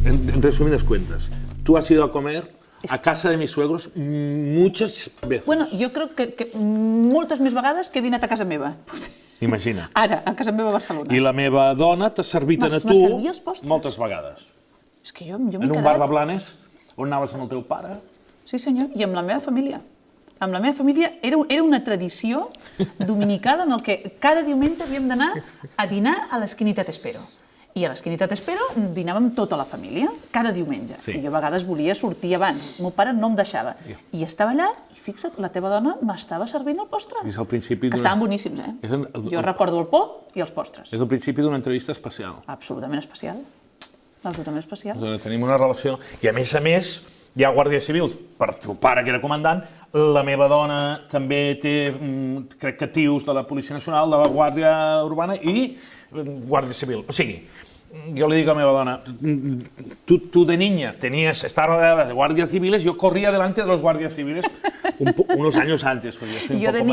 en resumidas cuentas, tú has ido a comer a casa de mis suegros muchas veces. Bueno, jo crec que moltes més vegades que he dinat a casa meva. Imagina. Ara, a casa meva a Barcelona. I la meva dona t'ha servit a tu moltes vegades. És que jo m'he quedat... En un bar de Blanes, on anaves amb el teu pare. Sí, senyor, i amb la meva família. Amb la meva família era una tradició dominical en el que cada diumenge havíem d'anar a dinar a l'Esquinita T'Espero. I a l'Esquinita T'Espero dinàvem tota la família, cada diumenge. I jo a vegades volia sortir abans. El meu pare no em deixava. I estava allà i fixa't, la teva dona m'estava servint el postre. Que estaven boníssims, eh? Jo recordo el pop i els postres. És el principi d'una entrevista especial. Absolutament especial. Absolutament especial. Tenim una relació. I a més, hi ha guàrdies civils. Per teu pare, que era comandant, la meva dona també té, crec que tios de la Policia Nacional, de la Guàrdia Urbana i Guàrdia Civil. O sigui, yo le digo a mi dona, tú de niña estar rodeada de guardias civiles, yo corría delante de los guardias civiles unos años antes. Jo de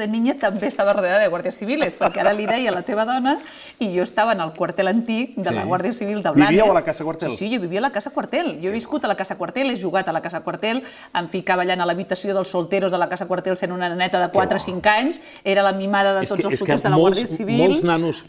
niña també estava rodeada de guàrdies civiles, perquè ara li deia a la teva dona i jo estava en el quartel antic de la Guàrdia Civil de Blanes. Vivíeu a la Casa Quartel? Sí, jo vivia a la Casa Quartel. Jo he viscut a la Casa Quartel, he jugat a la Casa Quartel, em ficava allà a l'habitació dels solteros de la Casa Quartel sent una neneta de 4 o 5 anys, era la mimada de tots els solters de la Guàrdia Civil. Molts nanos,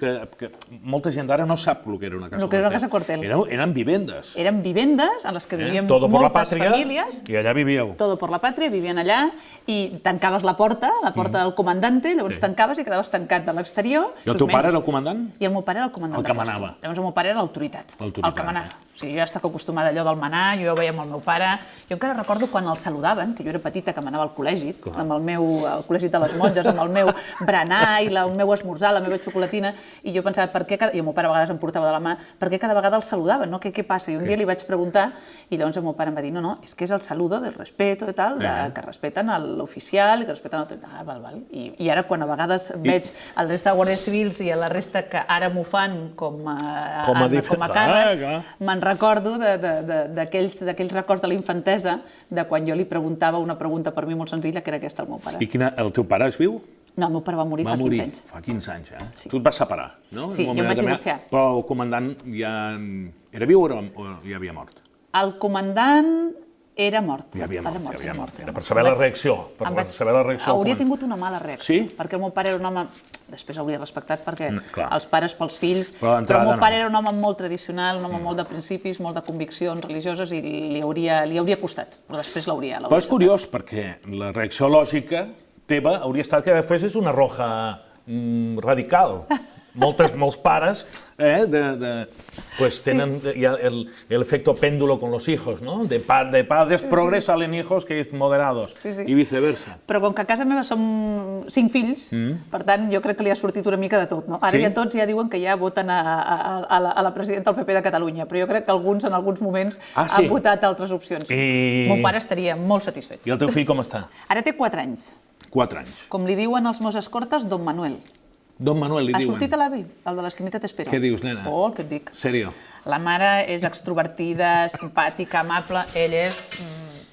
molta gent d'ara no sap el que era una casa quartel. Eren vivendes. Eren vivendes en les que vivíem moltes famílies. I allà vivíeu. Todo por la patria, vivien allà i tancaves la porta del comandante, llavors tancaves i quedaves tancat de l'exterior. I el teu pare era el comandant? I el meu pare era el comandant de posto. Llavors el meu pare era l'autoritat, el que manava. O sigui, jo ja estava acostumada a allò del manar, jo ja ho veia amb el meu pare. Jo encara recordo quan el saludaven, que jo era petita, que m'anava al col·legi, al col·legi de les monges, amb el meu berenar i el meu esmorzar, la meva xocolatina, i jo pensava, i el meu pare a vegades em portava de la mà, per què cada vegada el saludaven, no? Què passa? I un dia li vaig preguntar, i llavors el meu pare em va dir, no, és que és el saludo del respeto i tal, que respeten l'oficial i que respeten el... val. I ara, quan a vegades veig a la resta de guàrdies civils i a la resta que ara m'ho fan com a càrrec, me'n recordo d'aquells records de la infantesa, de quan jo li preguntava una pregunta per mi molt senzilla, que era aquesta al meu pare. I el teu pare és viu? No, el meu pare va morir fa 15 anys. Fa 15 anys, eh? Tu et vas separar, no? Sí, jo em vaig divorciar. Però el comandant ja era viu o ja havia mort? El comandant era mort. Ja havia mort. Era per saber la reacció. Hauria tingut una mala reacció. Sí? Perquè el meu pare era un home... Després hauria respectat perquè els pares pels fills... Però el meu pare era un home molt tradicional, un home molt de principis, molt de conviccions religioses i li hauria costat. Però després l'hauria... Però és curiós perquè la reacció lògica teva hauria estat que fessis una roja radical. Molts pares tenen el efecto péndulo con los hijos, ¿no? De padres progres salen hijos que moderados i viceversa. Però com que a casa meva som 5 fills, per tant jo crec que li ha sortit una mica de tot, no? Ara ja tots ja diuen que ja voten a la presidenta del PP de Catalunya, però jo crec que alguns en alguns moments han votat altres opcions. El meu pare estaria molt satisfet. I el teu fill com està? Ara té 4 anys. 4 anys. Com li diuen els meus escortes, Don Manuel. Don Manuel, li diuen. Ha sortit a l'avi, el de l'Esquinita T'Espero. Què dius, nena? Oh, què et dic. Sèrio? La mare és extrovertida, simpàtica, amable. Ell és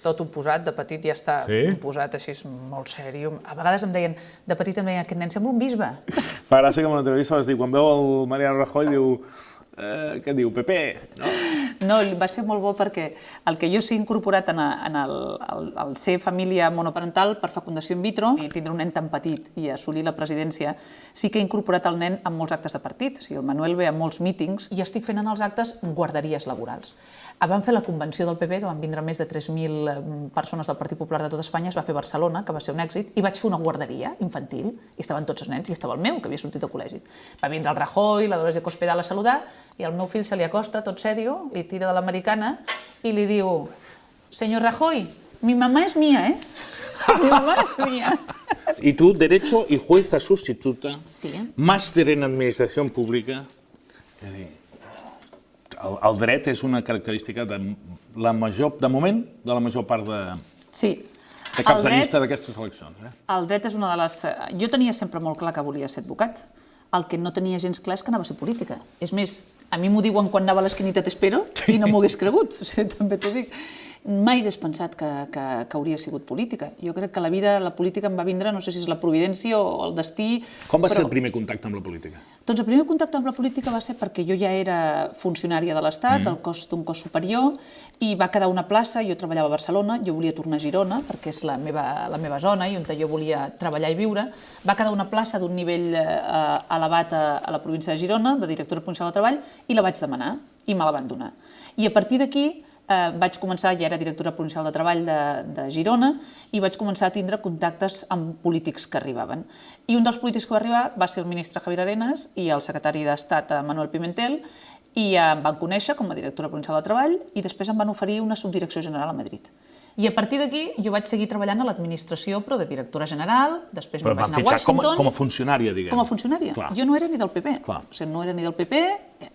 tot oposat, de petit ja està oposat, així molt sèrio. A vegades em deien, de petit em deien, aquest nen sembla un bisbe. Fa gràcia que en una entrevista vas dir, quan veu el Mariano Rajoy, diu... Què diu? Pepe? No, va ser molt bo perquè el que jo s'he incorporat en el ser família monoparental per fecundació in vitro i tindre un nen tan petit i assolir la presidència, sí que he incorporat el nen en molts actes de partit. O sigui, el Manuel ve a molts mítings i estic fent en els actes guarderies laborals. Vam fer la convenció del PP, que van vindre més de 3.000 persones del Partit Popular de tot Espanya, es va fer a Barcelona, que va ser un èxit, i vaig fer una guarderia infantil, i estaven tots els nens, i estava el meu, que havia sortit al col·legi. Va vindre el Rajoy, la Dolores de Cospedal a saludar, i el meu fill se li acosta, tot sèrio, li tira de l'americana, i li diu, «Senyor Rajoy, mi mamá es mía, ¿eh? Mi mamá es mía». Y tú, Derecho y jueza sustituta, máster en Administración Pública. El dret és una característica de moment de la major part de caps de llista d'aquestes eleccions. El dret és una de les... Jo tenia sempre molt clar que volia ser advocat. El que no tenia gens clar és que anava a ser política. És més, a mi m'ho diuen quan anava a l'Esquinita T'Espero i no m'ho hagués cregut, també t'ho dic. Mai hagués pensat que hauria sigut política. Jo crec que la vida, la política em va vindre, no sé si és la providència o el destí... Com va ser el primer contacte amb la política? Doncs el primer contacte amb la política va ser perquè jo ja era funcionària de l'Estat, d'un cos superior, i va quedar una plaça, jo treballava a Barcelona, jo volia tornar a Girona, perquè és la meva zona i on jo volia treballar i viure, va quedar una plaça d'un nivell elevat a la província de Girona, de directora provincial de treball, i la vaig demanar, i me la van donar. I a partir d'aquí vaig començar, ja era directora provincial de treball de Girona, i vaig començar a tindre contactes amb polítics que arribaven. I un dels polítics que va arribar va ser el ministre Javier Arenas i el secretari d'Estat Manuel Pimentel, i em van conèixer com a directora provincial de treball i després em van oferir una subdirecció general a Madrid. I a partir d'aquí jo vaig seguir treballant a l'administració, però de directora general, després me'n vaig anar a Washington. Com a funcionària, diguem. Com a funcionària. Jo no era ni del PP. O sigui, no era ni del PP,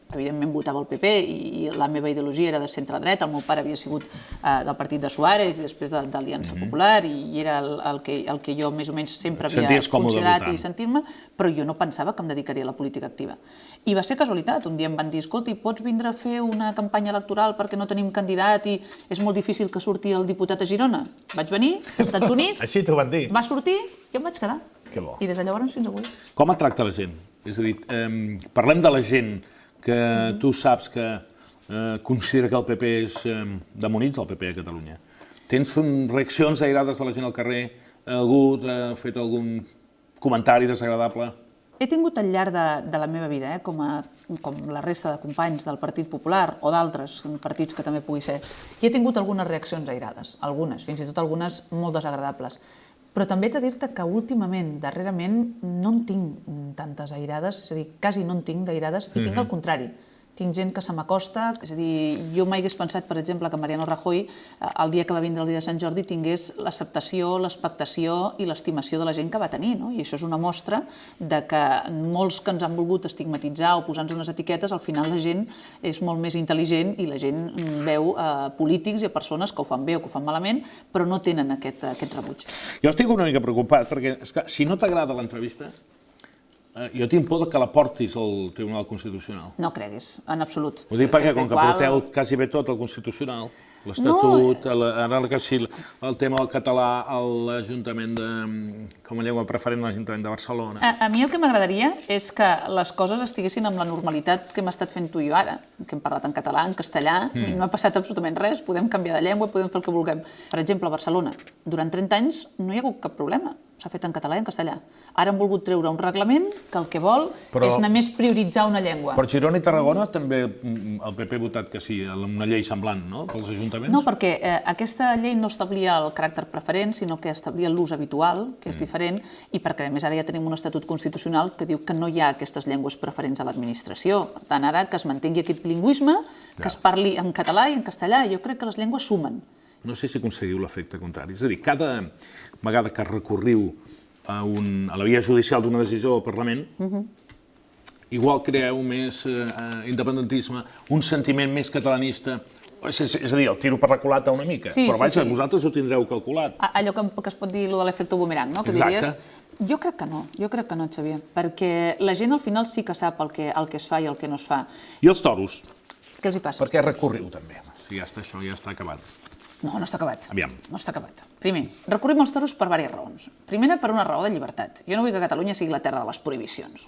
evidentment votava el PP i la meva ideologia era de centre-dret, el meu pare havia sigut del partit de Suárez i després de l'Aliança Popular i era el que jo més o menys sempre havia considerat i sentir-me, però jo no pensava que em dedicaria a la política activa. I va ser casualitat. Un dia em van dir, escolta, pots vindre a fer una campanya electoral perquè no tenim candidat i és molt difícil que surti el diputat a Girona. Vaig venir als Estats Units, així t'ho van dir. Va sortir i em vaig quedar. Que bo. I des de llavors fins avui. Com et tracta la gent? És a dir, parlem de la gent que tu saps que considera que el PP és demonitza el PP a Catalunya. Tens reaccions airades de la gent al carrer? Algú ha fet algun comentari desagradable? He tingut al llarg de la meva vida, com la resta de companys del Partit Popular o d'altres partits que també pugui ser, i he tingut algunes reaccions airades, algunes, fins i tot algunes molt desagradables. Però també haig de dir-te que últimament, darrerament, no en tinc tantes airades, és a dir, quasi no en tinc d'airades, i tinc el contrari. Tinc gent que se m'acosta, és a dir, jo mai hagués pensat, per exemple, que Mariano Rajoy, el dia que va vindre el dia de Sant Jordi, tingués l'acceptació, l'expectació i l'estimació de la gent que va tenir, no? I això és una mostra de que molts que ens han volgut estigmatitzar o posar-nos unes etiquetes, al final la gent és molt més intel·ligent i la gent veu polítics i persones que ho fan bé o que ho fan malament, però no tenen aquest rebuig. Jo estic una mica preocupat, perquè si no t'agrada l'entrevista, jo tinc por que la portis al Tribunal Constitucional. No creguis, en absolut. Ho dic perquè, com que porteu quasi bé tot al Constitucional, l'Estatut, ara el tema del català a l'Ajuntament com a llengua preferent a l'Ajuntament de Barcelona. A mi el que m'agradaria és que les coses estiguessin amb la normalitat que hem estat fent tu i jo ara, que hem parlat en català, en castellà, i no ha passat absolutament res, podem canviar de llengua, podem fer el que vulguem. Per exemple, a Barcelona, durant 30 anys no hi ha hagut cap problema. S'ha fet en català i en castellà. Ara han volgut treure un reglament que el que vol és només prioritzar una llengua. Per Girona i Tarragona també el PP ha votat que sí, una llei semblant, no?, pels ajuntaments? No, perquè aquesta llei no establia el caràcter preferent, sinó que establia l'ús habitual, que és diferent, i perquè a més ara ja tenim un estatut constitucional que diu que no hi ha aquestes llengües preferents a l'administració. Per tant, ara que es mantingui aquest bilingüisme, que es parli en català i en castellà, jo crec que les llengües sumen. No sé si aconseguiu l'efecte contrari. És a dir, cada vegada que recorriu a la via judicial d'una decisió del Parlament, igual creeu més independentisme, un sentiment més catalanista. És a dir, el tiro per la culata una mica. Però vaja, vosaltres ho tindreu calculat. Allò que es pot dir de l'efecte boomerang, no? Que diries... Jo crec que no, Xavier, perquè la gent al final sí que sap el que es fa i el que no es fa. I els toros? Què els hi passa? Per què recorriu també? Si ja està això, ja està acabat. No, no està acabat. Aviam. No està acabat. Primer, recorrim als toros per diverses raons. Primera, per una raó de llibertat. Jo no vull que Catalunya sigui la terra de les prohibicions.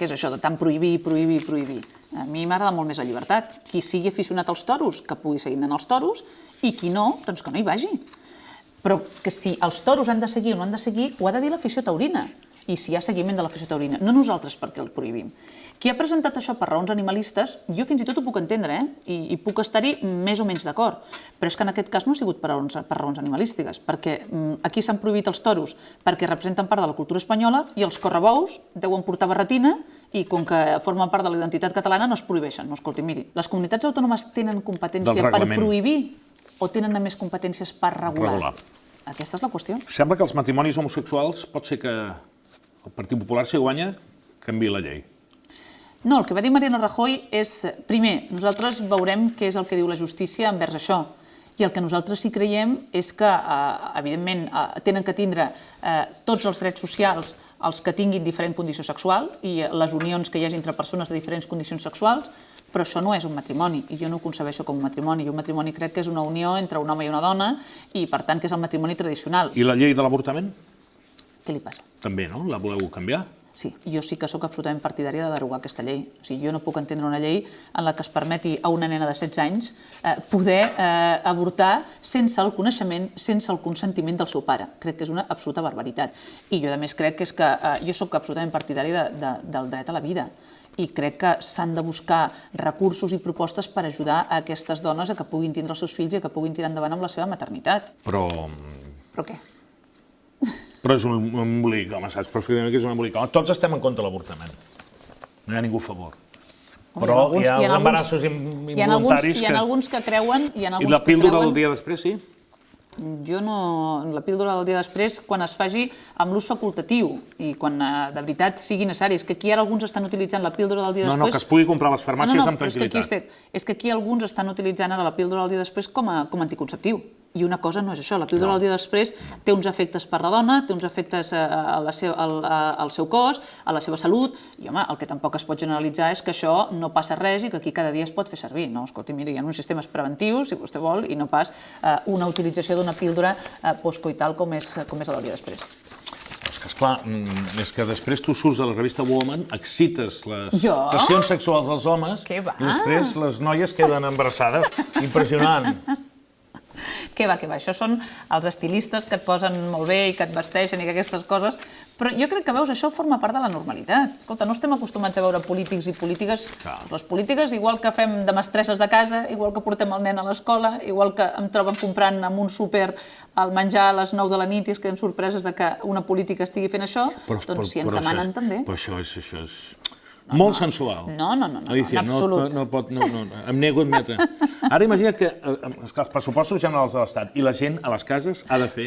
Què és això de tant prohibir, prohibir, prohibir? A mi m'agrada molt més la llibertat. Qui sigui aficionat als toros, que pugui seguir anant als toros, i qui no, doncs que no hi vagi. Però que si els toros han de seguir o no han de seguir, ho ha de dir l'afició taurina. I si hi ha seguiment de l'afició taurina, no nosaltres perquè el prohibim. Qui ha presentat això per raons animalistes, jo fins i tot ho puc entendre, i puc estar-hi més o menys d'acord, però és que en aquest cas no ha sigut per raons animalístiques, perquè aquí s'han prohibit els toros perquè representen part de la cultura espanyola i els correbous deuen portar barretina i com que formen part de la identitat catalana no es prohibeixen. No, escolti, miri, les comunitats autònomes tenen competència per prohibir o tenen a més competències per regular? Aquesta és la qüestió. Sembla que els matrimonis homosexuals pot ser que el Partit Popular, si guanya, canviï la llei. No, el que va dir Mariano Rajoy és, primer, nosaltres veurem què és el que diu la justícia envers això. I el que nosaltres sí creiem és que, evidentment, tenen que tindre tots els drets socials els que tinguin diferent condició sexual i les unions que hi hagi entre persones de diferents condicions sexuals, però això no és un matrimoni, i jo no ho concebeixo com un matrimoni. Jo un matrimoni crec que és una unió entre un home i una dona i, per tant, que és el matrimoni tradicional. I la llei de l'avortament? Què li passa? També, no? La voleu canviar? Sí, jo sí que sóc absolutament partidària de derogar aquesta llei. O sigui, jo no puc entendre una llei en la que es permeti a una nena de 16 anys poder avortar sense el coneixement, sense el consentiment del seu pare. Crec que és una absoluta barbaritat. I jo, a més, crec que és que jo sóc absolutament partidària del dret a la vida i crec que s'han de buscar recursos i propostes per ajudar a aquestes dones a que puguin tindre els seus fills i que puguin tirar endavant amb la seva maternitat. Però què? Però és un embolic, home, saps perfectament que és un embolic. Tots estem en contra de l'avortament. No hi ha ningú a favor. Però hi ha els embarassos involuntaris que... Hi ha alguns que creuen... I la píldora del dia després, sí? Jo no... La píldora del dia després, quan es faci amb l'ús facultatiu i quan de veritat sigui necessari. És que aquí ara alguns estan utilitzant la píldora del dia després... No, que es pugui comprar a les farmàcies amb tranquil·litat. És que aquí alguns estan utilitzant ara la píldora del dia després com a anticonceptiu. I una cosa no és això. La píldora del dia després té uns efectes per la dona, té uns efectes al seu cos, a la seva salut, i home, el que tampoc es pot generalitzar és que això no passa res i que aquí cada dia es pot fer servir. No, escolti, mira, hi ha uns sistemes preventius, si vostè vol, i no pas una utilització d'una píldora postcoital com és el del dia després. És que, esclar, és que després tu surts de la revista Woman, excites les passions sexuals dels homes i després les noies queden embarassades. Impressionant. Què va. Això són els estilistes que et posen molt bé i que et vesteixen i aquestes coses, però jo crec que, veus, això forma part de la normalitat. Escolta, no estem acostumats a veure polítics i polítiques. Les polítiques, igual que fem de mestresses de casa, igual que portem el nen a l'escola, igual que em troben comprant en un súper el menjar a les 9 de la nit i es queden sorpreses de que una política estigui fent això, doncs si ens demanen també. Però això és... molt sensual. No, en absolut. Em nego a admetre. Ara imagina que els pressupostos generals de l'Estat i la gent a les cases ha de fer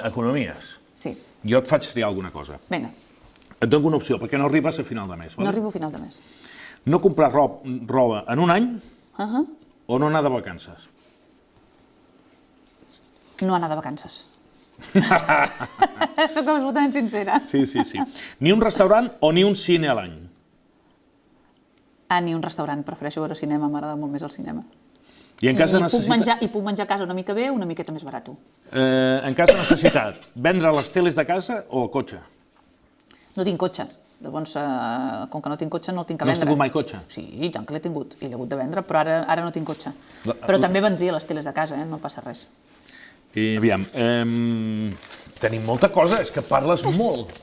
economies. Sí. Jo et faig triar alguna cosa. Vinga. Et dono una opció, perquè no arribes a final de mes. No arribo a final de mes. No comprar roba en un any o no anar de vacances? No anar de vacances. Soc absolutament sincera. Sí. Ni un restaurant o ni un cine a l'any? Ni un restaurant, prefereixo veure cinema, m'agrada molt més el cinema. I en cas de necessitat... I puc menjar a casa una mica bé, una miqueta més barat. En cas de necessitat, vendre les teles de casa o cotxe? No tinc cotxe. Llavors, com que no tinc cotxe, no el tinc a vendre. No has tingut mai cotxe? Sí, i tant que l'he tingut, i l'he hagut de vendre, però ara no tinc cotxe. Però també vendria les teles de casa, no passa res. I aviam, tenim molta cosa, és que parles molt.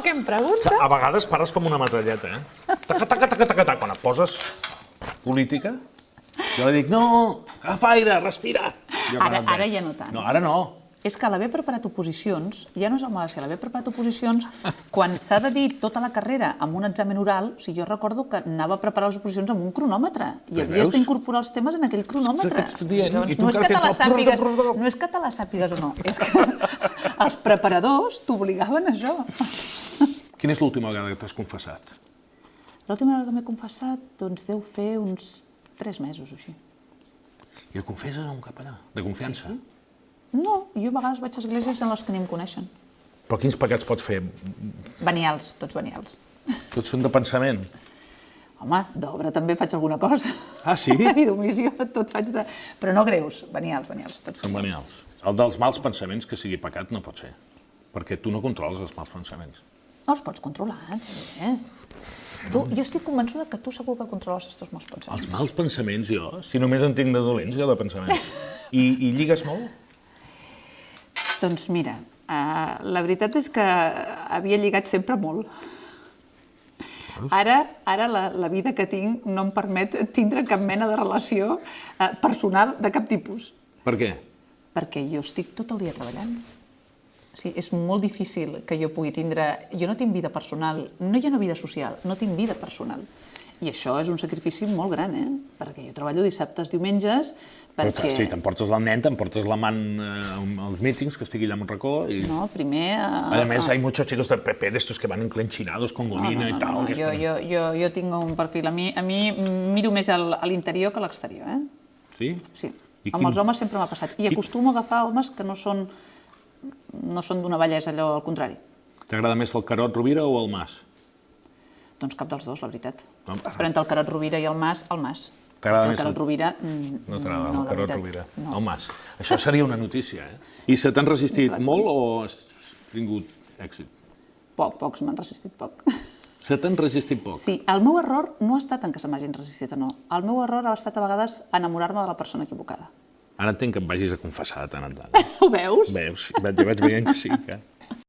Què em preguntes? A vegades parles com una metralleta, Quan et poses política, jo li dic, no, agafa aire, respira. Ara ja no tant. No, ara no. És que l'haver preparat oposicions, ja no és el malàcia, l'haver preparat oposicions, quan s'ha de dir tota la carrera amb un examen oral, o sigui, jo recordo que anava a preparar les oposicions amb un cronòmetre i havies d'incorporar els temes en aquell cronòmetre. No és que te la sàpigues o no, és que els preparadors t'obligaven a això. Quina és l'última vegada que t'has confessat? L'última vegada que m'he confessat, doncs deu fer uns 3 mesos o així. I et confesses a un capellà? De confiança? No, jo a vegades vaig a esglésies en les que ni em coneixen. Però quins pecats pot fer? Venials, tots venials. Tots són de pensament? Home, d'obra també faig alguna cosa. Ah, sí? I d'omissió, tot faig de... Però no greus, venials. Són venials. El dels mals pensaments, que sigui pecat, no pot ser. Perquè tu no controles els mals pensaments. No els pots controlar, Xavier. Jo estic convençuda que tu segur que controles els teus mals pensaments. Els mals pensaments, jo? Si només en tinc de dolents, jo de pensaments. I lligues molt? Doncs mira, la veritat és que havia lligat sempre molt. Ara la vida que tinc no em permet tindre cap mena de relació personal de cap tipus. Per què? Perquè jo estic tot el dia treballant. O sigui, és molt difícil que jo pugui tindre... Jo no tinc vida personal, no hi ha una vida social, no tinc vida personal. I això és un sacrifici molt gran, perquè jo treballo dissabtes, diumenges, perquè... Sí, t'emportes el nen, t'emportes l'amant als mítings, que estigui allà en un racó i... No, primer... A més, hay muchos chicos del PP de estos que van enclenchinados con golina y tal. Jo tinc un perfil... A mi miro més a l'interior que a l'exterior, Sí? Sí. Amb els homes sempre m'ha passat. I acostumo a agafar homes que no són d'una bellesa, allò al contrari. T'agrada més el Carod Rovira o el Mas? Doncs cap dels dos, la veritat. Però entre el Carod Rovira i el Mas, el Mas. T'agrada més el Carod Rovira... No t'agrada el Carod Rovira. El Mas. Això seria una notícia, I se t'han resistit molt o has tingut èxit? Pocs m'han resistit poc. Se t'han resistit poc? Sí, el meu error no ha estat en que se m'hagin resistit o no. El meu error ha estat a vegades enamorar-me de la persona equivocada. Ara entenc que em vagis a confessar de tant en tant. Ho veus? Veus, ja vaig veient que sí, que...